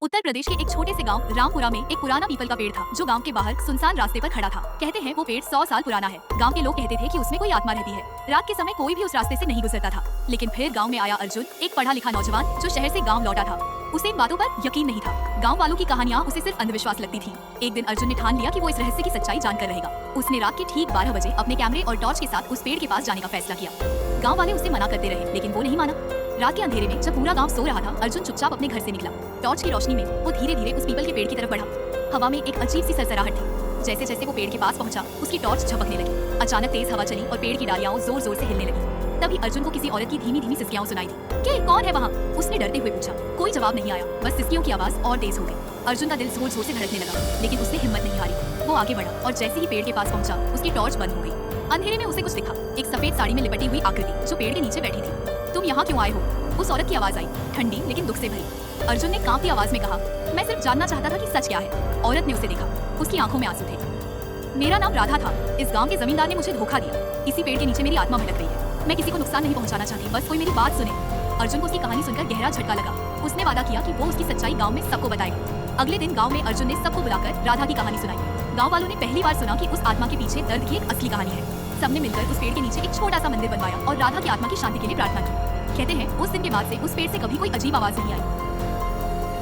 उत्तर प्रदेश के एक छोटे से गांव रामपुरा में एक पुराना पीपल का पेड़ था जो गांव के बाहर सुनसान रास्ते पर खड़ा था। कहते हैं वो पेड़ 100 साल पुराना है। गांव के लोग कहते थे कि उसमें कोई आत्मा रहती है। रात के समय कोई भी उस रास्ते से नहीं गुजरता था। लेकिन फिर गांव में आया अर्जुन, एक पढ़ा लिखा नौजवान जो शहर से गाँव लौटा था। उसे इन बातों पर यकीन नहीं था। गाँव वालों की कहानियाँ उसे सिर्फ अंधविश्वास लगती थी। एक दिन अर्जुन ने ठान लिया कि वो इस रहस्य की सच्चाई जानकर रहेगा। उसने रात के ठीक 12 बजे अपने कैमरे और टॉर्च के साथ उस पेड़ के पास जाने का फैसला किया। गाँव वाले उसे मना करते रहे लेकिन वो नहीं माना। रात के अंधेरे में जब पूरा गांव सो रहा था, अर्जुन चुपचाप अपने घर से निकला। टॉर्च की रोशनी में वो धीरे धीरे उस पीपल के पेड़ की तरफ बढ़ा। हवा में एक अजीब सी सरसराहट थी। जैसे जैसे वो पेड़ के पास पहुंचा, उसकी टॉर्च झपकने लगी। अचानक तेज हवा चली और पेड़ की डालियां जोर जोर से हिलने लगी। तभी अर्जुन को किसी औरत की धीमी धीमी सिसकियां सुनाई दी। "के कौन है वहाँ?" उसने डरते हुए पूछा। कोई जवाब नहीं आया, बस सिसकियों की आवाज और तेज हो गई। अर्जुन का दिल जोर जोर से धड़कने लगा, लेकिन उसने हिम्मत नहीं हारी। वो आगे बढ़ा और जैसे ही पेड़ के पास पहुंचा, उसकी टॉर्च बंद हो गई। अंधेरे में उसे कुछ दिखा, एक सफेद साड़ी में लिपटी हुई आकृति जो पेड़ के नीचे बैठी थी। "तुम यहाँ क्यों आए हो?" उस औरत की आवाज आई, ठंडी लेकिन दुख से भरी। अर्जुन ने कांपती आवाज में कहा, "मैं सिर्फ जानना चाहता था कि सच क्या है।" औरत ने उसे देखा, उसकी आंखों में आंसू थे। "मेरा नाम राधा था। इस गांव के जमींदार ने मुझे धोखा दिया। इसी पेड़ के नीचे मेरी आत्मा भटक रही है। मैं किसी को नुकसान नहीं पहुंचाना चाहती, बस कोई मेरी बात सुने।" अर्जुन को उसकी कहानी सुनकर गहरा झटका लगा। उसने वादा किया कि वो उसकी सच्चाई गाँव में सबको बताएगा। अगले दिन गाँव में अर्जुन ने सबको बुलाकर राधा की कहानी सुनाई। गाँव वालों ने पहली बार सुना कि उस आत्मा के पीछे दर्द की एक असली कहानी है। सबने मिलकर उस पेड़ के नीचे एक छोटा सा मंदिर बनवाया और राधा की आत्मा की शांति के लिए प्रार्थना की। कहते हैं उस दिन के बाद से उस पेड़ से कभी कोई अजीब आवाज नहीं आई।